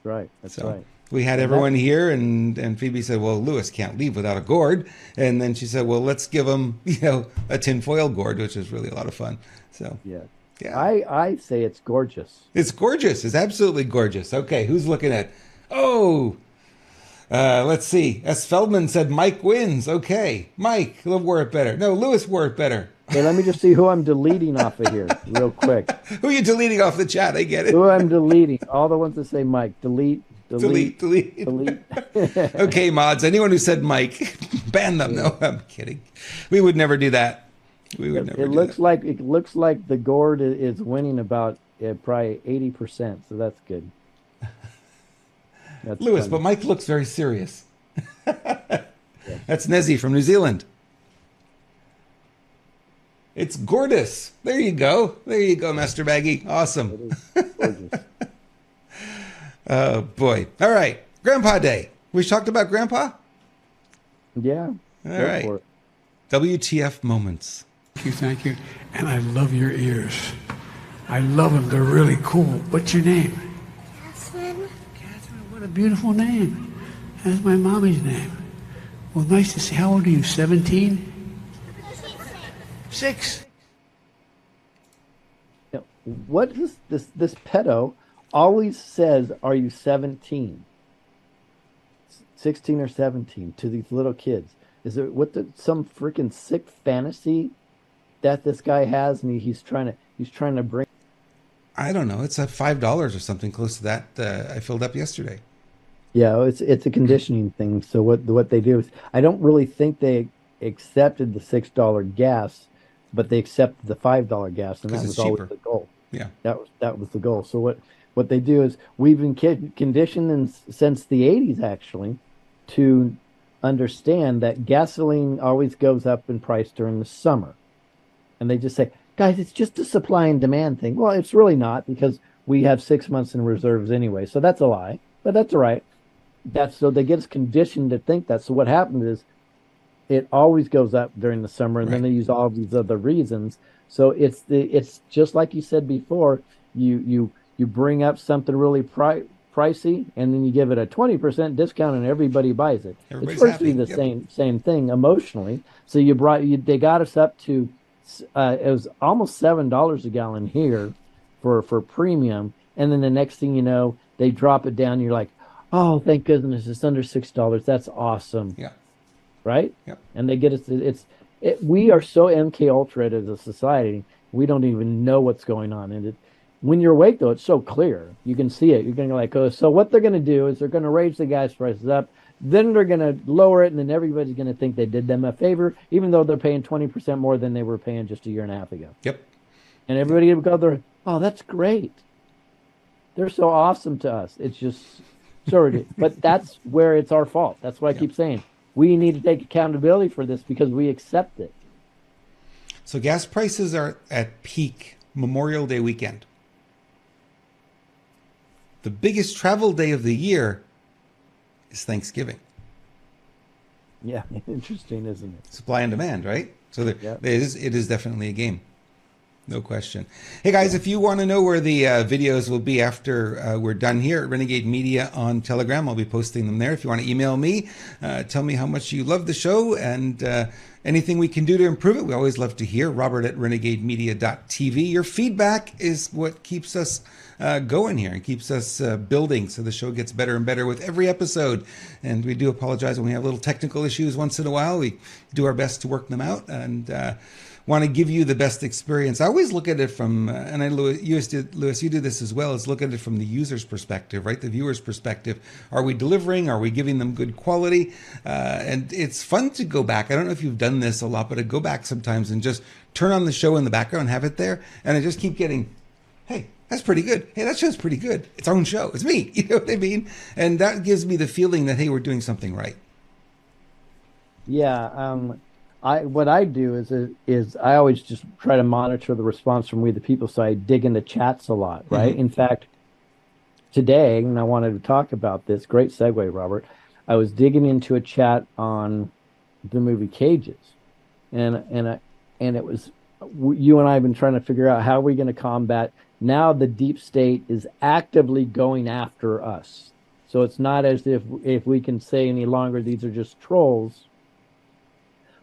Right. That's right. We had everyone here, and Phoebe said, well, Louis can't leave without a gourd. And then she said, well, let's give him, a tinfoil gourd, which is really a lot of fun. So, yeah. I say it's gorgeous. It's gorgeous. It's absolutely gorgeous. Okay, who's looking at? Oh, let's see. S. Feldman said Mike wins. Okay, Mike wore it better. No, Louis wore it better. Hey, let me just see who I'm deleting off of here real quick. Who are you deleting off the chat? I get it. Who I'm deleting. All the ones that say Mike. Delete. Okay, mods. Anyone who said Mike, ban them. No, I'm kidding. We would never do that. We would never. It looks like the gourd is winning about probably 80%. So that's good. That's Louis, funny. But Mike looks very serious. That's Nezzy from New Zealand. It's gorgeous. There you go, Master Maggie. Awesome. Oh, boy. All right. Grandpa Day. We talked about Grandpa? Yeah. All right. WTF moments. Thank you. And I love your ears. I love them. They're really cool. What's your name? Catherine. Catherine, what a beautiful name. That's my mommy's name. Well, nice to see. How old are you? 17? 6. What is this pedo always says, are you 17? 16 or 17 to these little kids. Is it some freaking sick fantasy that this guy has and he's trying to bring? I don't know. It's $5 or something close to that. I filled up yesterday. Yeah, it's a conditioning thing. So what they do is, I don't really think they accepted the $6 gas, but they accepted the $5 gas, and that was always the goal. Yeah, that was the goal. So what they do is, we've been conditioned since the 80s actually to understand that gasoline always goes up in price during the summer, and they just say, guys, it's just a supply and demand thing. Well, it's really not, because we have 6 months in reserves anyway. So that's a lie, but that's all right. So they get us conditioned to think that. So what happens is, it always goes up during the summer, and then they use all of these other reasons. So it's just like you said before. You bring up something really pricey, and then you give it a 20% discount, and everybody buys it. It's virtually the same thing emotionally. So they got us up to it was almost $7 a gallon here for premium, and then the next thing you know, they drop it down. And you're like, oh, thank goodness, it's under $6. That's awesome. Yeah. Right? Yep. And they get us. We are so MK Ultra as a society, we don't even know what's going on. And when you're awake, though, it's so clear. You can see it. You're going to go like, oh, so what they're going to do is they're going to raise the gas prices up. Then they're going to lower it, and then everybody's going to think they did them a favor, even though they're paying 20% more than they were paying just a year and a half ago. Yep. And everybody will go there, oh, that's great. They're so awesome to us. It's just sort of, but that's where it's our fault. That's why I keep saying we need to take accountability for this because we accept it. So gas prices are at peak Memorial Day weekend. The biggest travel day of the year is Thanksgiving. Yeah, interesting, isn't it? Supply and demand, right? So it is definitely a game. No question. Hey guys, if you want to know where the videos will be after we're done here at Renegade Media on Telegram, I'll be posting them there. If you want to email me, tell me how much you love the show and anything we can do to improve it. We always love to hear. Robert at renegademedia.tv. Your feedback is what keeps us going here and keeps us building, so the show gets better and better with every episode. And we do apologize when we have little technical issues once in a while. We do our best to work them out and want to give you the best experience. I always look at it from, and I, Louis, you do this as well, is look at it from the user's perspective, right? The viewer's perspective. Are we delivering? Are we giving them good quality? And it's fun to go back. I don't know if you've done this a lot, but I go back sometimes and just turn on the show in the background, have it there, and I just keep getting, hey, that's pretty good. Hey, that show's pretty good. It's our own show. It's me. You know what I mean? And that gives me the feeling that, hey, we're doing something right. Yeah. What I do is I always just try to monitor the response from we the people, so I dig into chats a lot, right? Mm-hmm. In fact, today, and I wanted to talk about this, great segue, Robert. I was digging into a chat on the movie Cages, and it was, you and I have been trying to figure out how are we going to combat. Now the deep state is actively going after us, so it's not as if we can say any longer these are just trolls.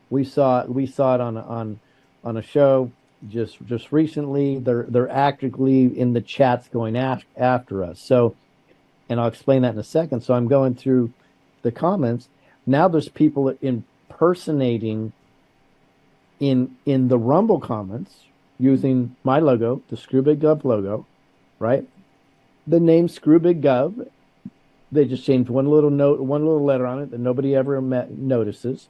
We saw it on a show just recently. They're actively in the chats going after us. So, and I'll explain that in a second. So I'm going through the comments. Now there's people impersonating in the Rumble comments using my logo, the Screw Big Gov logo, right? The name Screw Big Gov. They just changed one little letter on it that nobody ever notices.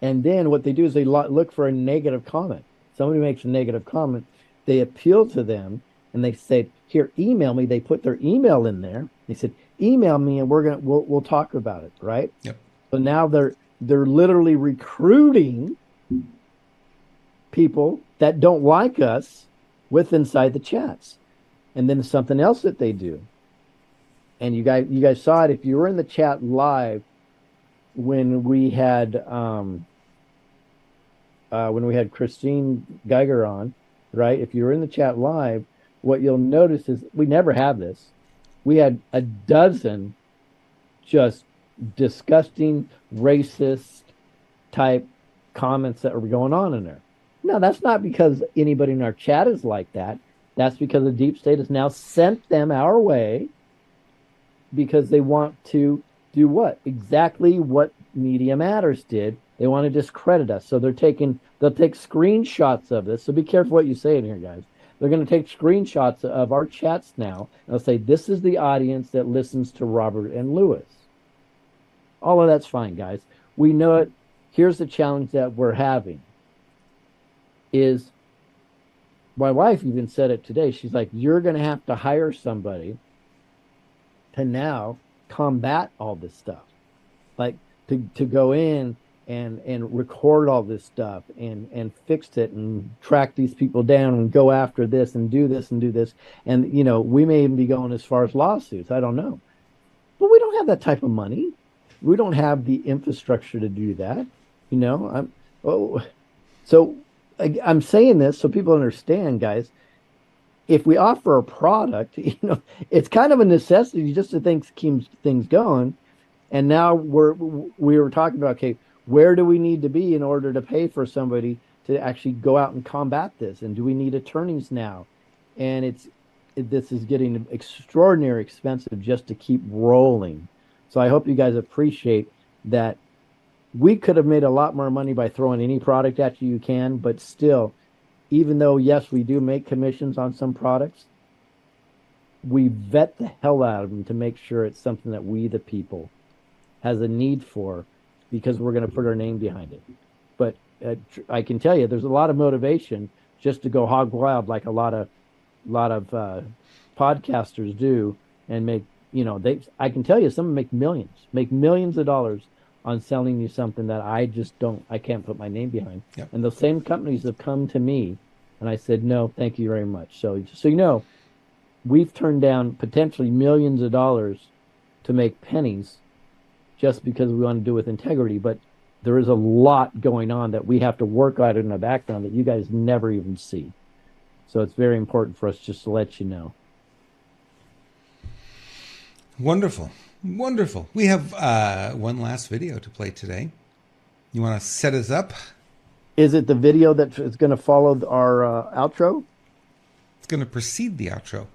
And then what they do is they look for a negative comment. Somebody makes a negative comment. They appeal to them and they say, "Here, email me." They put their email in there. They said, "Email me, and we'll talk about it." Right? Yep. So now they're literally recruiting people that don't like us with inside the chats. And then something else that they do. And you guys saw it if you were in the chat live when we had Christine Geiger on, right? If you were in the chat live, what you'll notice is we never have this. We had a dozen just disgusting, racist type comments that were going on in there. No, that's not because anybody in our chat is like that. That's because the deep state has now sent them our way because they want to do what? Exactly what Media Matters did. They want to discredit us. So they'll take screenshots of this. So be careful what you say in here, guys. They're going to take screenshots of our chats now. And they'll say, this is the audience that listens to Robert and Louis. All of that's fine, guys. We know it. Here's the challenge that we're having is, my wife even said it today. She's like, you're going to have to hire somebody to now combat all this stuff. Like to go in and record all this stuff and fix it and track these people down and go after this and do this and do this. And, you know, we may even be going as far as lawsuits. I don't know. But we don't have that type of money. We don't have the infrastructure to do that. You know, I'm saying this so people understand, guys. If we offer a product, you know, it's kind of a necessity just to keep things going. And now we were talking about, okay, where do we need to be in order to pay for somebody to actually go out and combat this? And do we need attorneys now? And this is getting extraordinarily expensive just to keep rolling. So I hope you guys appreciate that. We could have made a lot more money by throwing any product at you can, but still, even though, yes, we do make commissions on some products, we vet the hell out of them to make sure it's something that we, the people, has a need for, because we're going to put our name behind it. But I can tell you, there's a lot of motivation just to go hog wild, like a lot of podcasters do and make, I can tell you some of them make millions of dollars on selling you something that I can't put my name behind. Yep. And those same companies have come to me and I said, no, thank you very much. So, we've turned down potentially millions of dollars to make pennies just because we want to do it with integrity. But there is a lot going on that we have to work out in the background that you guys never even see. So it's very important for us just to let you know. Wonderful. Wonderful. We have one last video to play today. You want to set us up? Is it the video that is going to follow our outro? It's going to precede the outro.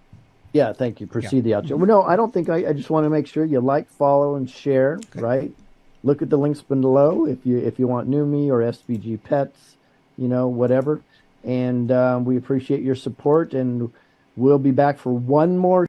Yeah, thank you. Proceed the outro. Well, no, I don't think I just want to make sure you like, follow, and share, right? Look at the links below if you want Neumi or SPG Pets, whatever. And we appreciate your support, and we'll be back for one more